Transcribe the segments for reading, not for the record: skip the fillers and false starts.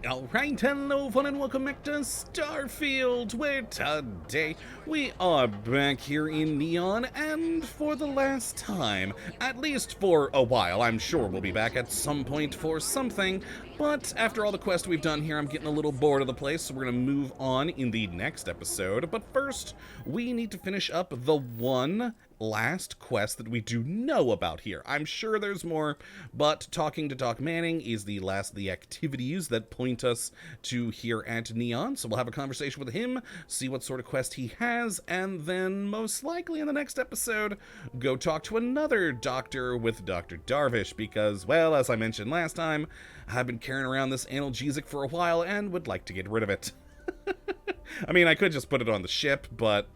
Alright, hello fun and welcome back to Starfield, where today we are back here in Neon, and for the last time, at least for a while. I'm sure we'll be back at some point for something, but after all the quests we've done here, I'm getting a little bored of the place, so we're gonna move on in the next episode. But first, we need to finish up the one last quest that we do know about here. I'm sure there's more, but talking to Doc Manning is the last of the activities that point us to here at Neon, so we'll have a conversation with him, see what sort of quest he has, and then most likely in the next episode, go talk to another doctor with Dr. Darvish, because, well, as I mentioned last time, I've been carrying around this analgesic for a while and would like to get rid of it. I mean, I could just put it on the ship, but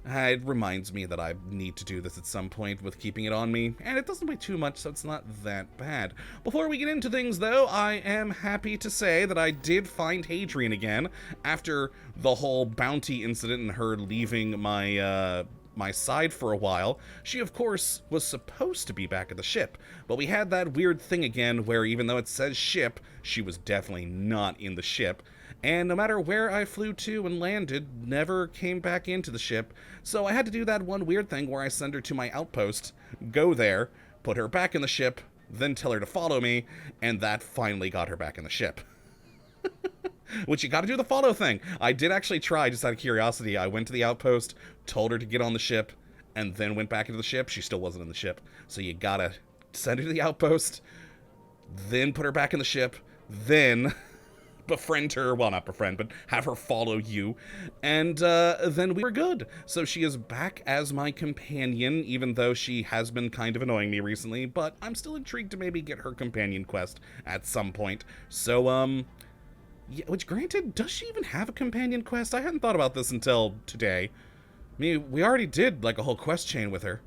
it reminds me that I need to do this at some point with keeping it on me, and it doesn't weigh too much, so it's not that bad. Before we get into things, though, I am happy to say that I did find Hadrian again, after the whole bounty incident and her leaving my side for a while. She, of course, was supposed to be back at the ship, but we had that weird thing again where even though it says ship, she was definitely not in the ship. And no matter where I flew to and landed, never came back into the ship, so I had to do that one weird thing where I send her to my outpost, go there, put her back in the ship, then tell her to follow me, and that finally got her back in the ship. Which, you gotta do the follow thing. I did actually try, just out of curiosity. I went to the outpost, told her to get on the ship, and then went back into the ship. She still wasn't in the ship. So you gotta send her to the outpost, then put her back in the ship, then befriend her, well, not befriend, but have her follow you, and then we were good. So she is back as my companion, even though she has been kind of annoying me recently, but I'm still intrigued to maybe get her companion quest at some point. So, yeah, which granted, does she even have a companion quest? I hadn't thought about this until today. I mean, we already did, like, a whole quest chain with her.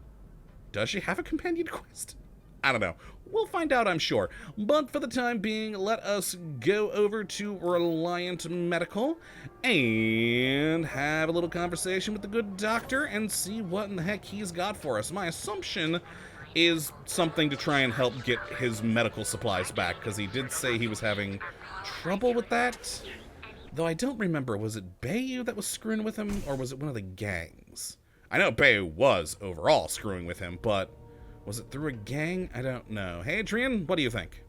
Does she have a companion quest? I don't know. We'll find out, I'm sure. But for the time being, let us go over to Reliant Medical and have a little conversation with the good doctor and see what in the heck he's got for us. My assumption is something to try and help get his medical supplies back, because he did say he was having trouble with that. Though I don't remember, was it Bayou that was screwing with him, or was it one of the gangs? I know Bayou was overall screwing with him, but was it through a gang? I don't know. Hey, Adrian, what do you think?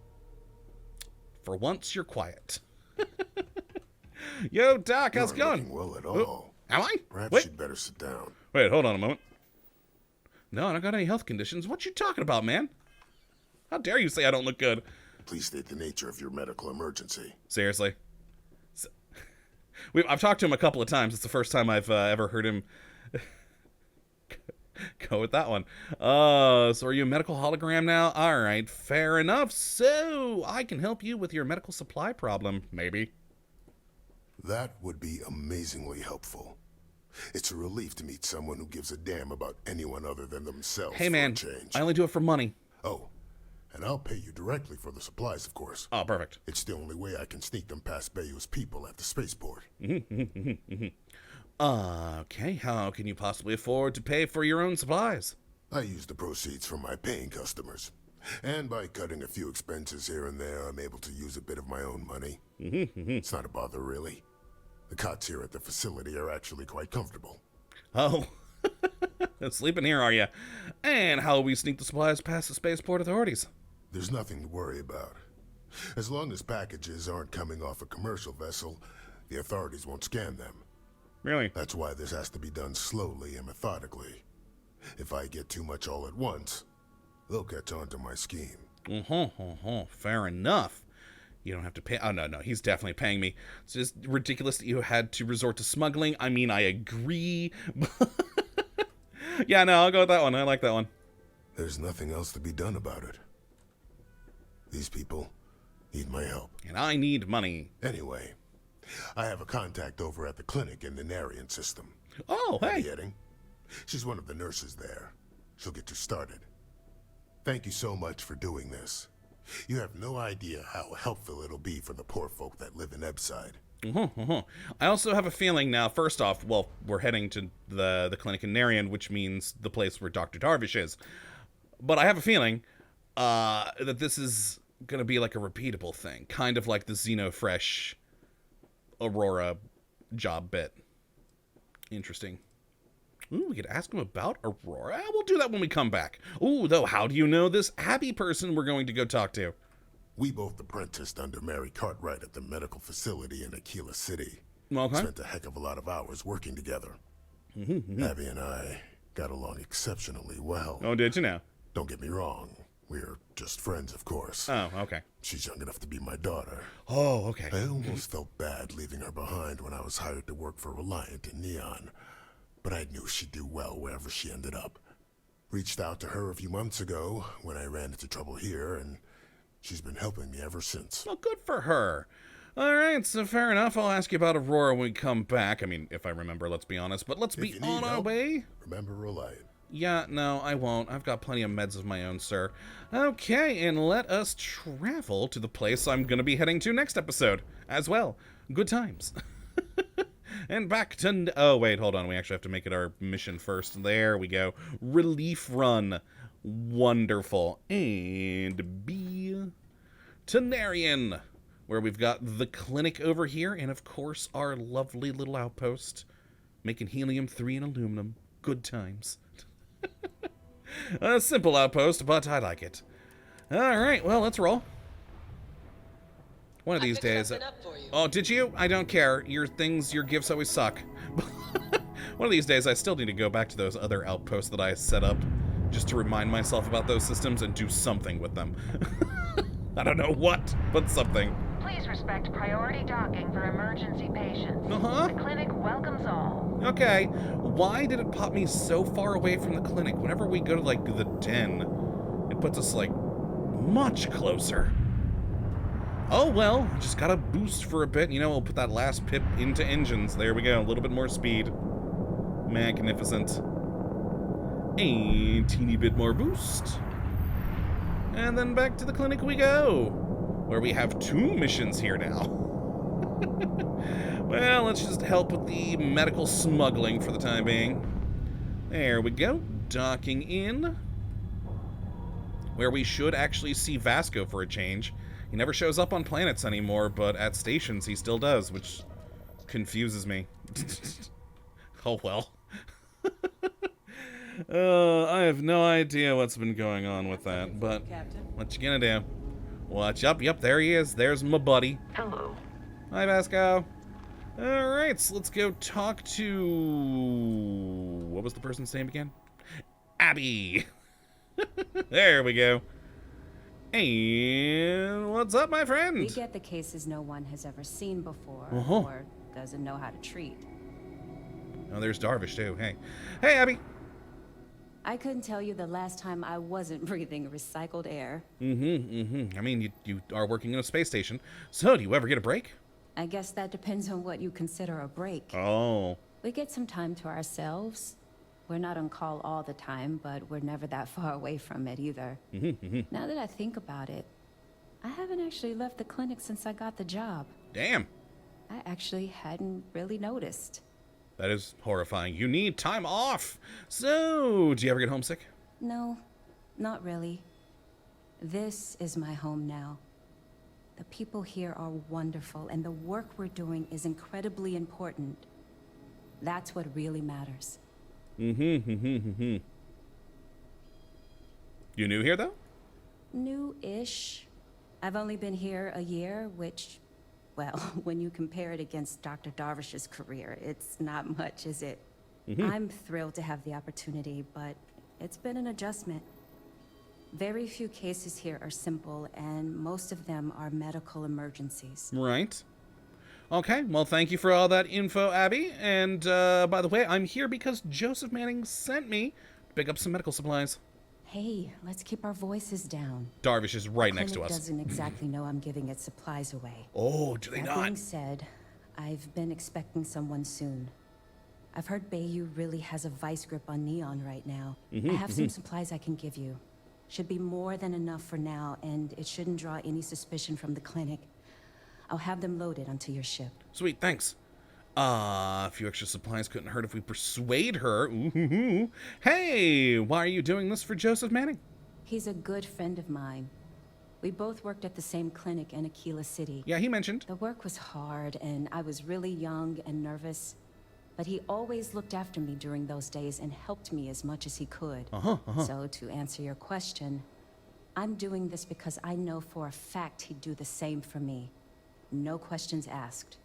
For once, you're quiet. Yo, Doc, how's it going? Not looking well at all. Am I? Perhaps you'd better sit down. Wait, hold on a moment. No, I don't got any health conditions. What you talking about, man? How dare you say I don't look good? Please state the nature of your medical emergency. Seriously? I've talked to him a couple of times. It's the first time I've ever heard him go with that one. So are you a medical hologram now? Alright, fair enough. So, I can help you with your medical supply problem, maybe. That would be amazingly helpful. It's a relief to meet someone who gives a damn about anyone other than themselves. Hey man, for a change. I only do it for money. Oh, and I'll pay you directly for the supplies, of course. Oh, perfect. It's the only way I can sneak them past Bayou's people at the spaceport. Okay, how can you possibly afford to pay for your own supplies? I use the proceeds from my paying customers. And by cutting a few expenses here and there, I'm able to use a bit of my own money. It's not a bother, really. The cots here at the facility are actually quite comfortable. Oh, sleeping here, are you? And how will we sneak the supplies past the spaceport authorities? There's nothing to worry about. As long as packages aren't coming off a commercial vessel, the authorities won't scan them. Really? That's why this has to be done slowly and methodically. If I get too much all at once, they'll catch on to my scheme. Fair enough. You don't have to pay. Oh, no, he's definitely paying me. It's just ridiculous that you had to resort to smuggling. I mean, I agree. Yeah, no, I'll go with that one. I like that one. There's nothing else to be done about it. These people need my help. And I need money. Anyway, I have a contact over at the clinic in the Narian system. Oh, hey. Getting? She's one of the nurses there. She'll get you started. Thank you so much for doing this. You have no idea how helpful it'll be for the poor folk that live in Ebside. I also have a feeling now, first off, well, we're heading to the clinic in Narian, which means the place where Dr. Darvish is. But I have a feeling that this is gonna be like a repeatable thing, kind of like the Xenofresh Aurora job bit. Interesting. Ooh, we could ask him about Aurora. We'll do that when we come back. Ooh, though, how do you know this Abby person we're going to go talk to? We both apprenticed under Mary Cartwright at the medical facility in Aquila City. Okay. Spent a heck of a lot of hours working together. Abby and I got along exceptionally well. Oh, did you now? Don't get me wrong. We're just friends, of course. Oh, okay. She's young enough to be my daughter. Oh, okay. I almost felt bad leaving her behind when I was hired to work for Reliant in Neon. But I knew she'd do well wherever she ended up. Reached out to her a few months ago when I ran into trouble here, and she's been helping me ever since. Well, good for her. All right, so fair enough. I'll ask you about Aurora when we come back. I mean, if I remember, let's be honest. But let's be on our way. Remember Reliant. Yeah, no, I won't. I've got plenty of meds of my own, sir. Okay, and let us travel to the place I'm going to be heading to next episode as well. Good times. And back to... Oh, wait, hold on. We actually have to make it our mission first. There we go. Relief run. Wonderful. And B... Tenarian, where we've got the clinic over here, and of course our lovely little outpost, making helium-3 and aluminum. Good times. A simple outpost, but I like it. Alright, well, let's roll. One of these days... Oh, did you? I don't care. Your gifts always suck. One of these days, I still need to go back to those other outposts that I set up, just to remind myself about those systems and do something with them. I don't know what, but something. Please respect priority docking for emergency patients. The clinic welcomes all. Okay. Why did it pop me so far away from the clinic? Whenever we go to, like, the den, it puts us, like, much closer. Oh, well, just gotta boost for a bit. You know, we'll put that last pip into engines. There we go. A little bit more speed. Magnificent. A teeny bit more boost. And then back to the clinic we go, where we have 2 missions here now. Well, let's just help with the medical smuggling for the time being. There we go. Docking in. Where we should actually see Vasco for a change. He never shows up on planets anymore, but at stations he still does, which confuses me. Oh well. I have no idea what's been going on with that, but what you gonna do? Watch up. Yep, there he is. There's my buddy. Hello. Hi, Vasco. Alright, so let's go talk to... What was the person's name again? Abby. There we go. And what's up, my friend? We get the cases no one has ever seen before or doesn't know how to treat. Oh, there's Darvish, too. Hey. Hey, Abby. I couldn't tell you the last time I wasn't breathing recycled air. I mean, you are working in a space station, so do you ever get a break? I guess that depends on what you consider a break. Oh. We get some time to ourselves. We're not on call all the time, but we're never that far away from it either. Now that I think about it, I haven't actually left the clinic since I got the job. Damn. I actually hadn't really noticed. That is horrifying. You need time off. So, do you ever get homesick? No, not really. This is my home now. The people here are wonderful, and the work we're doing is incredibly important. That's what really matters. You new here, though? New-ish. I've only been here a year, which, well, when you compare it against Dr. Darvish's career, it's not much, is it? I'm thrilled to have the opportunity, but it's been an adjustment. Very few cases here are simple, and most of them are medical emergencies. Right. Okay, well, thank you for all that info, Abby. And, by the way, I'm here because Joseph Manning sent me to pick up some medical supplies. Hey, let's keep our voices down. Darvish is right next to Clinic us. doesn't exactly know I'm giving its supplies away. Oh, do they That not? being said, I've been expecting someone soon. I've heard Bayou really has a vice grip on Neon right now. I have some supplies I can give you. Should be more than enough for now, and it shouldn't draw any suspicion from the clinic. I'll have them loaded onto your ship. Sweet, thanks. A few extra supplies couldn't hurt if we persuade her. Ooh. Hey, why are you doing this for Joseph Manning? He's a good friend of mine. We both worked at the same clinic in Aquila City. Yeah, he mentioned. The work was hard, and I was really young and nervous. But he always looked after me during those days and helped me as much as he could. So to answer your question, I'm doing this because I know for a fact he'd do the same for me. No questions asked.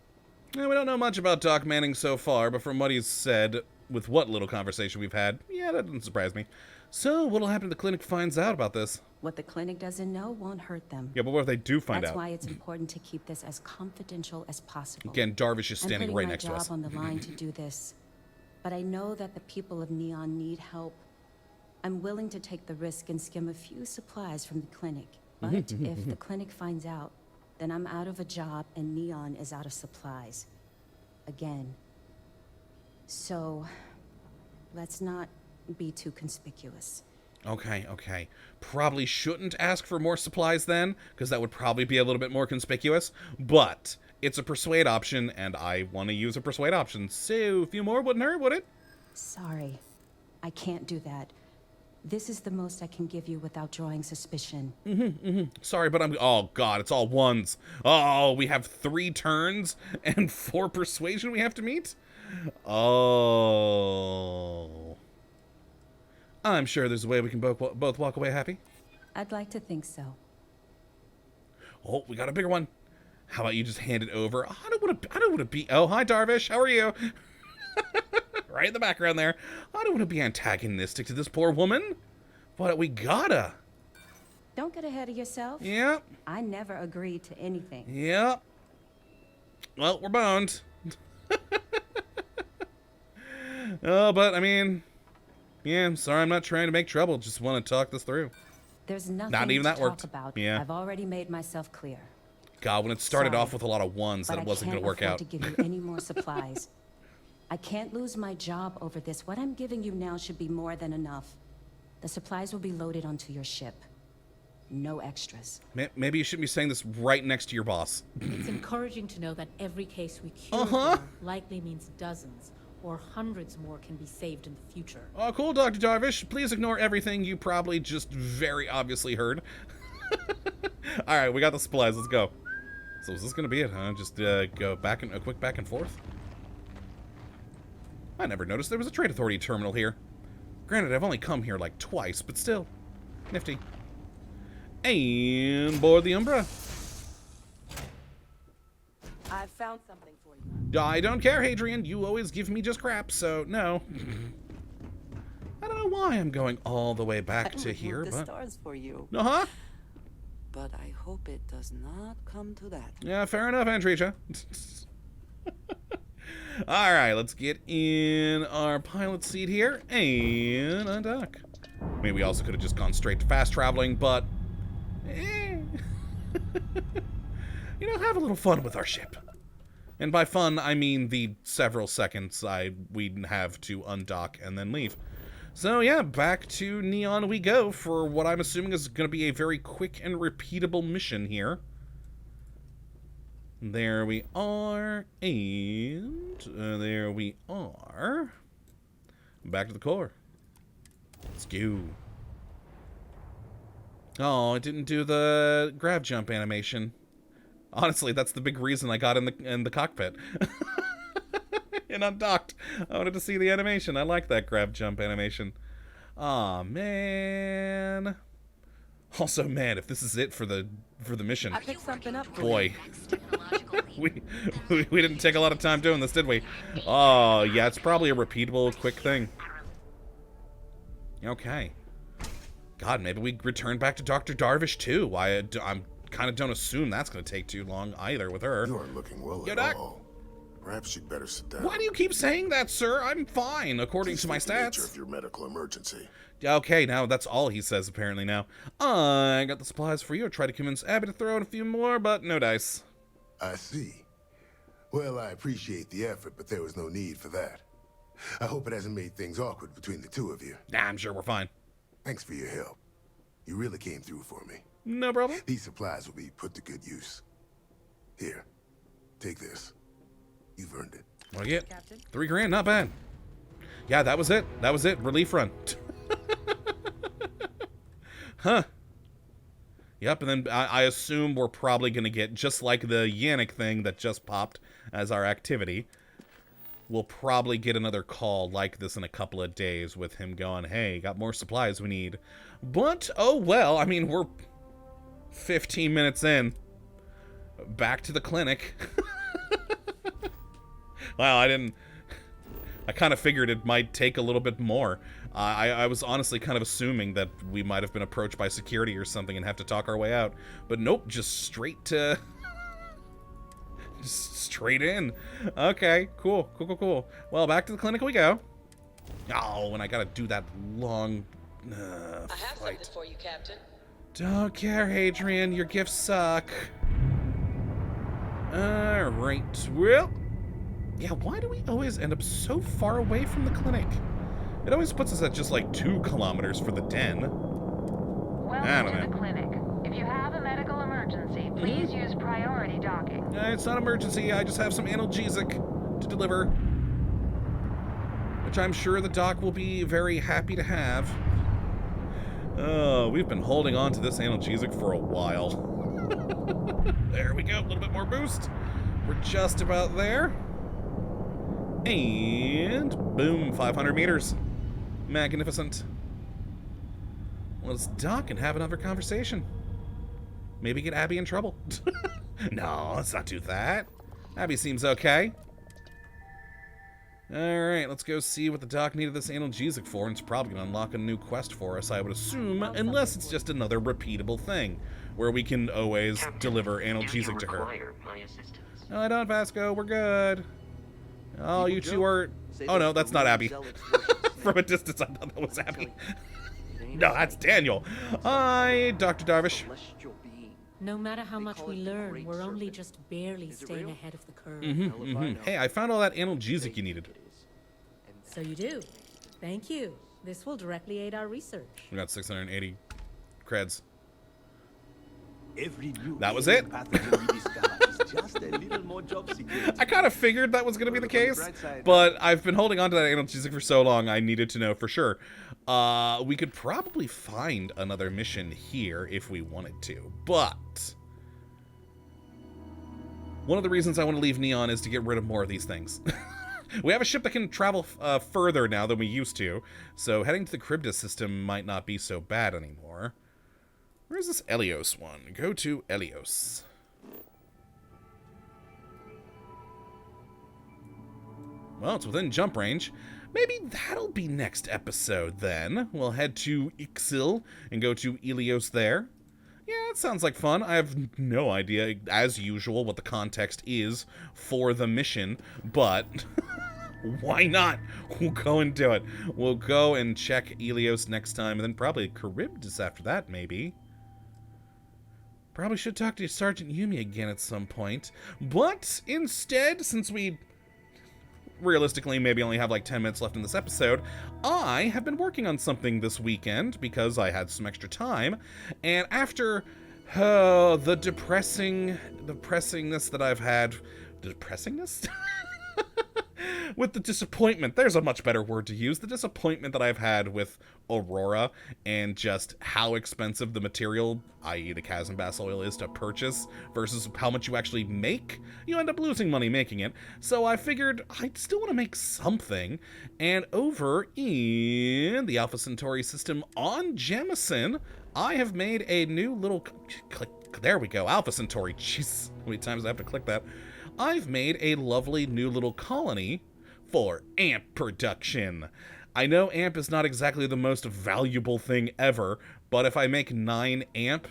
Yeah, we don't know much about Doc Manning so far, but from what he's said, with what little conversation we've had, yeah, that doesn't surprise me. So what'll happen if the clinic finds out about this? What the clinic doesn't know won't hurt them. Yeah, but what if they do find out? That's why it's important to keep this as confidential as possible. Again, Darvish is standing right next to us. I'm putting my job on the line to do this, but I know that the people of Neon need help. I'm willing to take the risk and skim a few supplies from the clinic. But if the clinic finds out, then I'm out of a job and Neon is out of supplies. Again. So, let's not be too conspicuous. Okay. Probably shouldn't ask for more supplies then, because that would probably be a little bit more conspicuous. But it's a persuade option, and I want to use a persuade option. So a few more wouldn't hurt, would it? Sorry. I can't do that. This is the most I can give you without drawing suspicion. Sorry, but oh god, it's all ones. Oh, we have 3 turns and 4 persuasion we have to meet? Oh. I'm sure there's a way we can both walk away happy. I'd like to think so. Oh, we got a bigger one. How about you just hand it over? I don't want to be. Oh, hi Darvish. How are you? Right in the background there. I don't want to be antagonistic to this poor woman, but we gotta. Don't get ahead of yourself. Yep. I never agreed to anything. Yep. Well, we're boned. Oh, but I mean, yeah, I'm sorry, I'm not trying to make trouble. Just want to talk this through. There's nothing Not even to that talk worked. about. Yeah. I've already made myself clear. God, when it started Sorry, off with a lot of ones, that it wasn't going to work out. But I can't afford to give you any more supplies. I can't lose my job over this. What I'm giving you now should be more than enough. The supplies will be loaded onto your ship. No extras. Maybe you shouldn't be saying this right next to your boss. It's encouraging to know that every case we cure here likely means dozens or hundreds more can be saved in the future. Oh, cool, Dr. Darvish. Please ignore everything you probably just very obviously heard. All right, we got the supplies. Let's go. So is this going to be it, huh? Just go back and a quick back and forth? I never noticed there was a Trade Authority terminal here. Granted, I've only come here like twice, but still. Nifty. And board the Umbra. I've found something for you. I don't care, Hadrian. You always give me just crap, so no. I don't know why I'm going all the way back to here, the but... stars for you. Uh-huh. But I hope it does not come to that. Yeah, fair enough, Andreja. All right, let's get in our pilot seat here and undock. I mean, we also could have just gone straight to fast traveling, but... You know, have a little fun with our ship. And by fun, I mean the several seconds we'd have to undock and then leave. So yeah, back to Neon we go for what I'm assuming is going to be a very quick and repeatable mission here. There we are, and there we are. Back to the core. Let's go. Oh, it didn't do the grab jump animation. Honestly, that's the big reason I got in the cockpit. And undocked. I wanted to see the animation. I like that grab jump animation. Aw, man. Also, man, if this is it for the mission, I picked something up for boy, we didn't take a lot of time doing this, did we? Oh, yeah, it's probably a repeatable, quick thing. Okay. God, maybe we return back to Dr. Darvish too. I'm kind of don't assume that's going to take too long either with her. You aren't looking well Yo, at Doc. all. Perhaps you'd better sit down. Why do you keep saying that, sir? I'm fine, according to my Please state the nature stats. of your medical emergency. Okay, now that's all he says apparently now. I got the supplies for you. I tried to convince Abby to throw in a few more, but no dice. I see. Well, I appreciate the effort, but there was no need for that. I hope it hasn't made things awkward between the two of you. Nah, I'm sure we're fine. Thanks for your help. You really came through for me. No problem. These supplies will be put to good use. Here, take this. You've earned it. What do I get? $3 grand, not bad. Yeah, that was it. That was it. Relief run. Huh. Yep, and then I assume we're probably going to get, just like the Yannick thing that just popped as our activity, we'll probably get another call like this in a couple of days with him going, hey, got more supplies we need. But, oh well, I mean, we're 15 minutes in. Back to the clinic. Wow, I kind of figured it might take a little bit more. I was honestly kind of assuming that we might have been approached by security or something and have to talk our way out. But nope, just straight to... just straight in. Okay, cool. Well, back to the clinic we go. Oh, and I gotta do that long I have flight. something for you, Captain. Don't care, Adrian. Your gifts suck. Alright, well... yeah, why do we always end up so far away from the clinic? It always puts us at just like 2 kilometers for the den. Welcome to the clinic. If you have a medical emergency, please use priority docking. It's not an emergency. I just have some analgesic to deliver, which I'm sure the doc will be very happy to have. Oh, we've been holding on to this analgesic for a while. There we go. A little bit more boost. We're just about there. And boom, 500 meters. Magnificent. Let's dock and have another conversation. Maybe get Abby in trouble. No, let's not do that. Abby seems okay. Alright, let's go see what the doc needed this analgesic for, and it's probably going to unlock a new quest for us, I would assume, unless it's just another repeatable thing, where we can always deliver analgesic to her. No, I don't, Vasco. We're good. Oh, you two are... oh, no, that's not Abby. From a distance, I thought that was Abby. No, that's Daniel. Hi, Dr. Darvish. No matter how much we learn, we're only just barely staying ahead of the curve. Hey, I found all that analgesic you needed. So you do. Thank you. This will directly aid our research. We got 680 creds. That That was it. I kind of figured that was going to be the case, but I've been holding on to that analgesic for so long, I needed to know for sure. We could probably find another mission here if we wanted to, but one of the reasons I want to leave Neon is to get rid of more of these things. We have a ship that can travel further now than we used to, so heading to the Cryptus system might not be so bad anymore. Where's this Elios one? Go to Elios. Well, it's within jump range. Maybe that'll be next episode, then. We'll head to Ixil and go to Elios there. Yeah, it sounds like fun. I have no idea, as usual, what the context is for the mission, but why not? We'll go and do it. We'll go and check Elios next time, and then probably Charybdis after that, maybe. Probably should talk to Sergeant Yumi again at some point. But instead, since we realistically maybe only have like 10 minutes left in this episode, I have been working on something this weekend because I had some extra time. And after the depressingness that I've had... Depressingness? With the disappointment, there's a much better word to use, the disappointment that I've had with Aurora and just how expensive the material, i.e. the chasm bass oil, is to purchase versus how much you actually make. You end up losing money making it, so I figured I'd still want to make something, and over in the Alpha Centauri system on Jemison, I have made a new little... click. There we go, Alpha Centauri. Jeez, how many times do I have to click that? I've made a lovely new little colony for AMP production. I know AMP is not exactly the most valuable thing ever, but if I make 9 AMP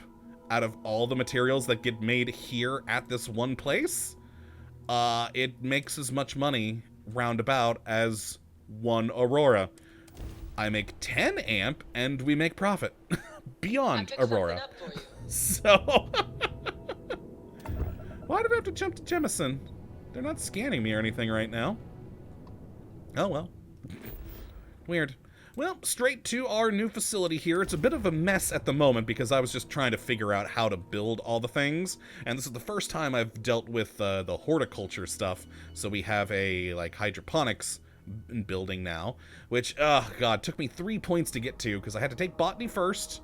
out of all the materials that get made here at this one place, it makes as much money roundabout as 1 Aurora. I make 10 AMP and we make profit beyond Aurora. So... why did I have to jump to Jemison? They're not scanning me or anything right now. Oh, well. Weird. Well, straight to our new facility here. It's a bit of a mess at the moment because I was just trying to figure out how to build all the things. And this is the first time I've dealt with the horticulture stuff. So we have a, like, hydroponics building now. Which, oh, God, took me 3 points to get to because I had to take botany first.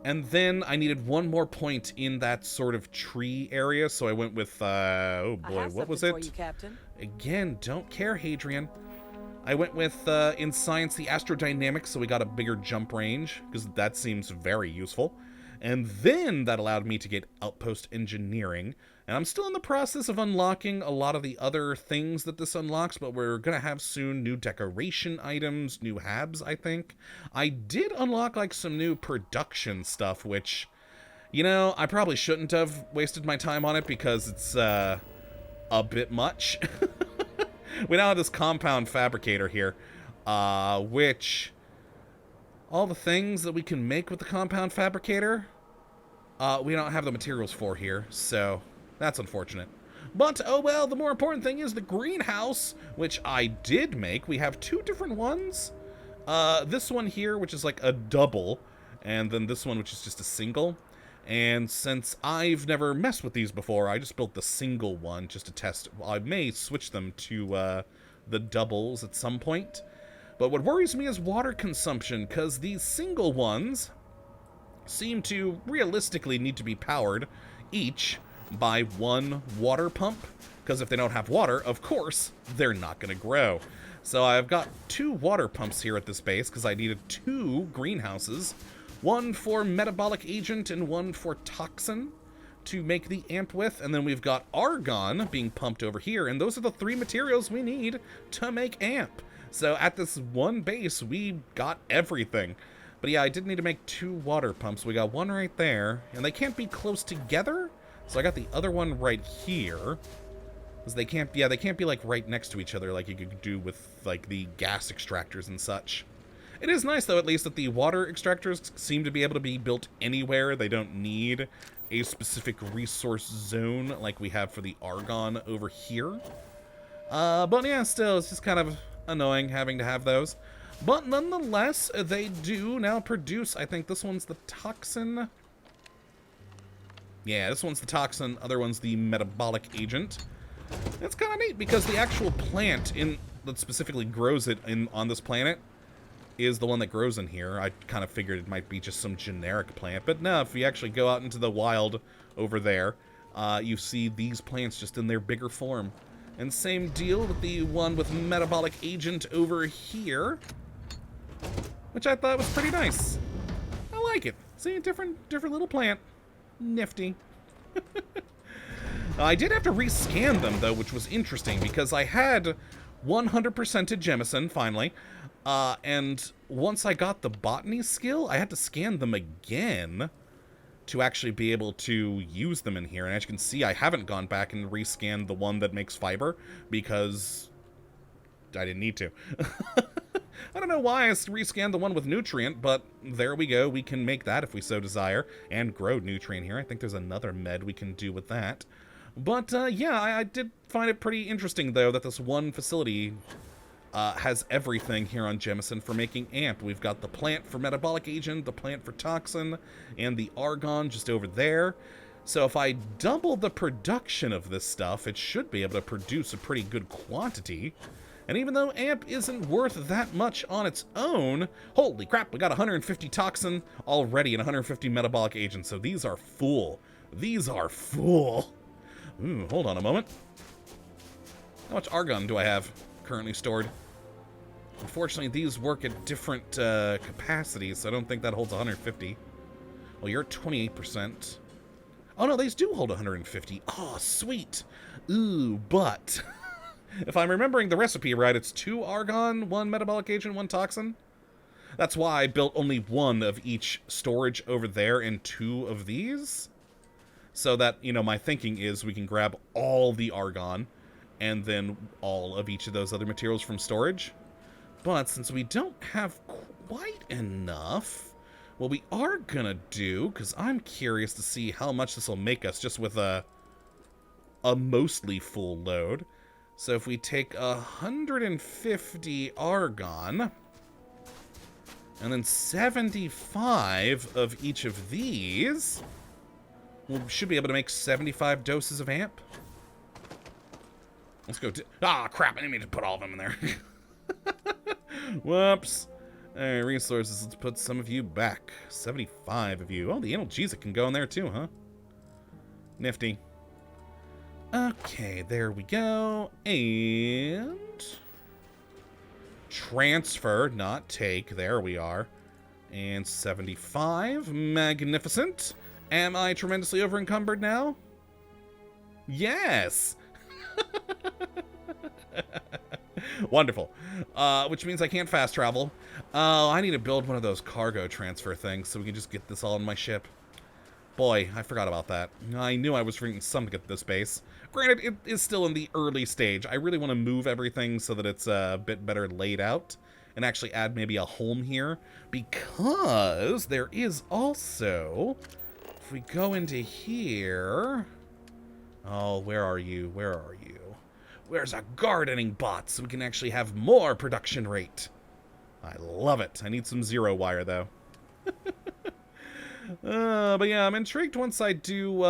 And then I needed one more point in that sort of tree area, so I went with, oh boy, what was it? For you, Captain. Again, don't care, Hadrian. I went with, in science, the astrodynamics, so we got a bigger jump range, because that seems very useful. And then that allowed me to get outpost engineering. And I'm still in the process of unlocking a lot of the other things that this unlocks, but we're going to have soon new decoration items, new habs, I think. I did unlock, like, some new production stuff, which, you know, I probably shouldn't have wasted my time on it because it's, a bit much. We now have this compound fabricator here, which all the things that we can make with the compound fabricator, we don't have the materials for here, so that's unfortunate. But, oh well, the more important thing is the greenhouse, which I did make. We have two different ones. This one here, which is like a double, and then this one, which is just a single. And since I've never messed with these before, I just built the single one just to test. I may switch them to the doubles at some point. But what worries me is water consumption, because these single ones seem to realistically need to be powered each by one water pump, because if they don't have water, of course, they're not going to grow. So I've got two water pumps here at this base, because I needed two greenhouses. One for metabolic agent and one for toxin to make the amp with. And then we've got argon being pumped over here. And those are the three materials we need to make amp. So at this one base, we got everything. But yeah, I did need to make two water pumps. We got one right there. And they can't be close together. So I got the other one right here. Because they can't, yeah, they can't be like right next to each other like you could do with like the gas extractors and such. It is nice, though, at least, that the water extractors seem to be able to be built anywhere. They don't need a specific resource zone like we have for the argon over here. But yeah, still, it's just kind of annoying having to have those. But nonetheless, they do now produce, I think this one's the toxin. Yeah, this one's the toxin, other one's the metabolic agent. It's kind of neat because the actual plant that specifically grows it on this planet is the one that grows in here. I kind of figured it might be just some generic plant, but no, if you actually go out into the wild over there, you see these plants just in their bigger form. And same deal with the one with metabolic agent over here, which I thought was pretty nice. I like it. See, a different little plant. Nifty. I did have to rescan them, though, which was interesting, because I had 100%ed Jemison, finally, and once I got the botany skill, I had to scan them again to actually be able to use them in here. And as you can see, I haven't gone back and rescanned the one that makes fiber, because I didn't need to. I don't know why I rescanned the one with nutrient, but there we go. We can make that if we so desire, and grow nutrient here. I think there's another med we can do with that. But, yeah, I did find it pretty interesting, though, that this one facility has everything here on Jemison for making amp. We've got the plant for metabolic agent, the plant for toxin, and the argon just over there. So if I double the production of this stuff, it should be able to produce a pretty good quantity. And even though amp isn't worth that much on its own, holy crap, we got 150 toxin already and 150 metabolic agent, so these are full. These are full. Ooh, hold on a moment. How much argon do I have currently stored? Unfortunately, these work at different capacities, so I don't think that holds 150. Well, you're at 28%. Oh, no, these do hold 150. Oh, sweet. Ooh, but if I'm remembering the recipe right, it's 2 argon, 1 metabolic agent, 1 toxin. That's why I built only 1 of each storage over there and 2 of these. So that, you know, my thinking is we can grab all the argon and then all of each of those other materials from storage. But since we don't have quite enough, what we are gonna do, because I'm curious to see how much this will make us just with a mostly full load. So if we take 150 argon, and then 75 of each of these, we should be able to make 75 doses of amp. Let's go. Ah, crap, I didn't mean to put all of them in there. Whoops. Alright, resources. Let's put some of you back. 75 of you. Oh, the analgesic can go in there too, huh? Nifty. Okay, there we go. And... transfer, not take. There we are. And 75. Magnificent. Am I tremendously over-encumbered now? Yes! Wonderful. Which means I can't fast travel. Oh, I need to build one of those cargo transfer things so we can just get this all in my ship. Boy, I forgot about that. I knew I was bringing some to get to this base. Granted, it is still in the early stage. I really want to move everything so that it's a bit better laid out. And actually add maybe a home here. Because there is also... if we go into here... oh, where are you? Where are you? Where's a gardening bot so we can actually have more production rate? I love it. I need some zero wire, though. But yeah, I'm intrigued once I do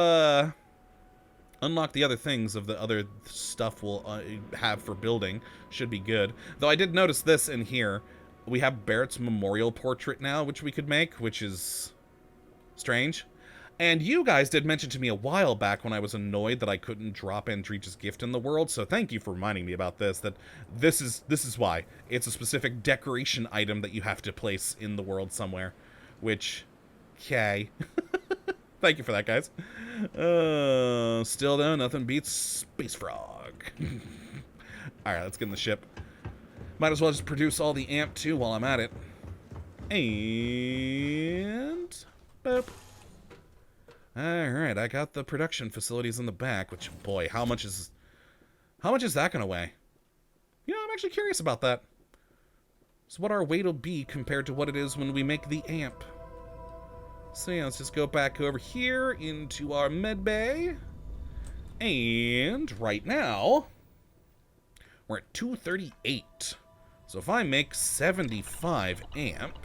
unlock the other things of the other stuff we'll have for building. Should be good. Though I did notice this in here. We have Barrett's memorial portrait now, which we could make, which is strange. And you guys did mention to me a while back when I was annoyed that I couldn't drop Andreech's gift in the world, so thank you for reminding me about this, that this is why. It's a specific decoration item that you have to place in the world somewhere, which, okay. Thank you for that, guys. Still though, nothing beats Space Frog. Alright, let's get in the ship. Might as well just produce all the amp too while I'm at it. And... boop. Alright, I got the production facilities in the back, which, boy, how much is that gonna weigh? You know, I'm actually curious about that. So what our weight will be compared to what it is when we make the amp. So yeah, let's just go back over here into our med bay. And right now, we're at 238. So if I make 75 amp...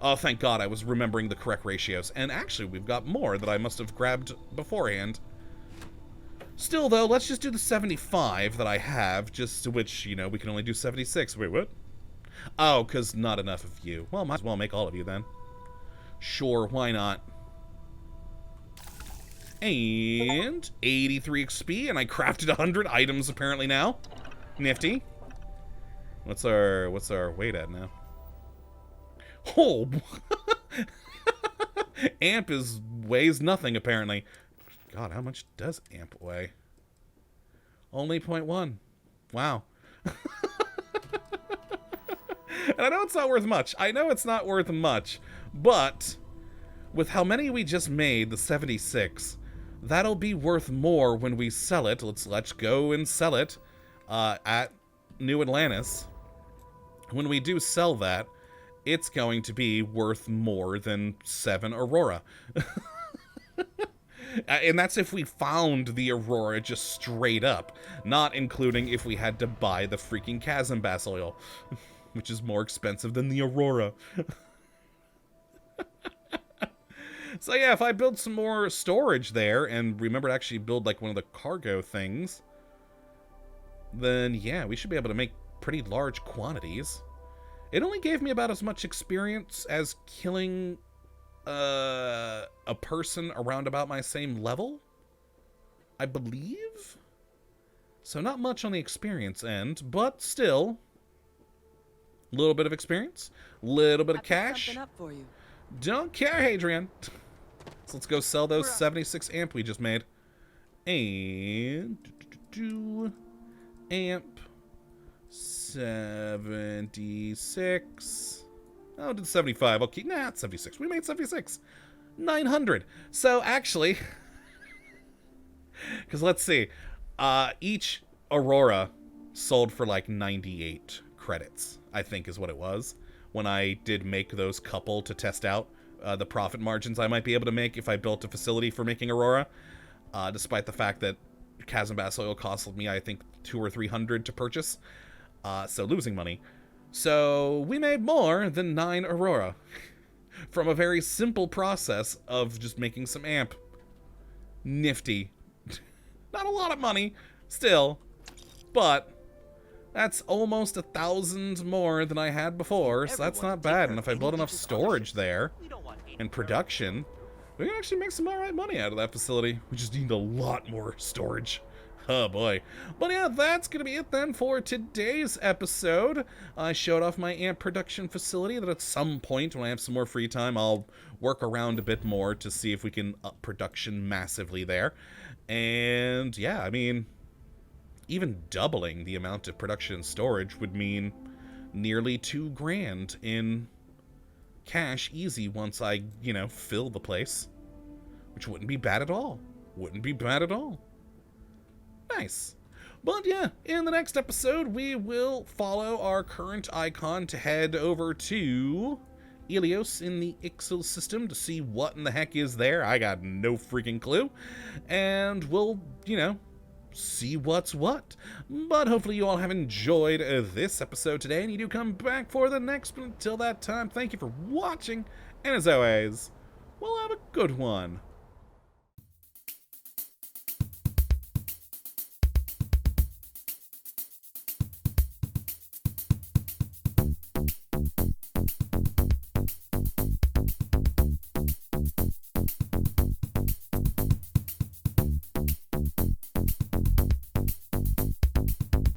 oh, thank God I was remembering the correct ratios. And actually, we've got more that I must have grabbed beforehand. Still, though, let's just do the 75 that I have, just to which, you know, we can only do 76. Wait, what? Oh, because not enough of you. Well, might as well make all of you, then. Sure, why not? And 83 XP, and I crafted 100 items, apparently, now. Nifty. What's our weight at now? Oh, amp weighs nothing, apparently. God, how much does amp weigh? Only 0.1. Wow. And I know it's not worth much. I know it's not worth much. But, with how many we just made, the 76, that'll be worth more when we sell it. Let's go and sell it at New Atlantis. When we do sell that, it's going to be worth more than 7 Aurora. And that's if we found the Aurora just straight up, not including if we had to buy the freaking Chasm Bass oil, which is more expensive than the Aurora. So yeah, if I build some more storage there, and remember to actually build like one of the cargo things, then yeah, we should be able to make pretty large quantities. It only gave me about as much experience as killing a person around about my same level, I believe. So not much on the experience end, but still, a little bit of experience, little bit of cash. Something up for you. Don't care, Hadrian. So let's go sell those 76 amp we just made. And amp 76. Oh, did 75. Okay, nah, it's 76. We made 76. 900. So actually, because let's see, each Aurora sold for like 98 credits, I think is what it was, when I did make those couple to test out the profit margins I might be able to make if I built a facility for making Aurora, despite the fact that Chasm Bass oil cost me, I think, 200 or 300 to purchase, so losing money. So we made more than 9 Aurora from a very simple process of just making some amp. Nifty. Not a lot of money, still, but That's almost 1,000 more than I had before, so that's not bad. And if I build enough storage there and production, we can actually make some alright money out of that facility. We just need a lot more storage. Oh boy. But yeah, that's going to be it then for today's episode. I showed off my amp production facility that at some point when I have some more free time, I'll work around a bit more to see if we can up production massively there. And yeah, I mean, even doubling the amount of production and storage would mean nearly $2 grand in cash easy once I, you know, fill the place. Which wouldn't be bad at all. Wouldn't be bad at all. Nice. But yeah, in the next episode, we will follow our current icon to head over to Ilios in the Ixil system to see what in the heck is there. I got no freaking clue. And we'll, you know, see what's what. But hopefully you all have enjoyed this episode today, and you do come back for the next one. Until that time, thank you for watching, and as always, we'll have a good one.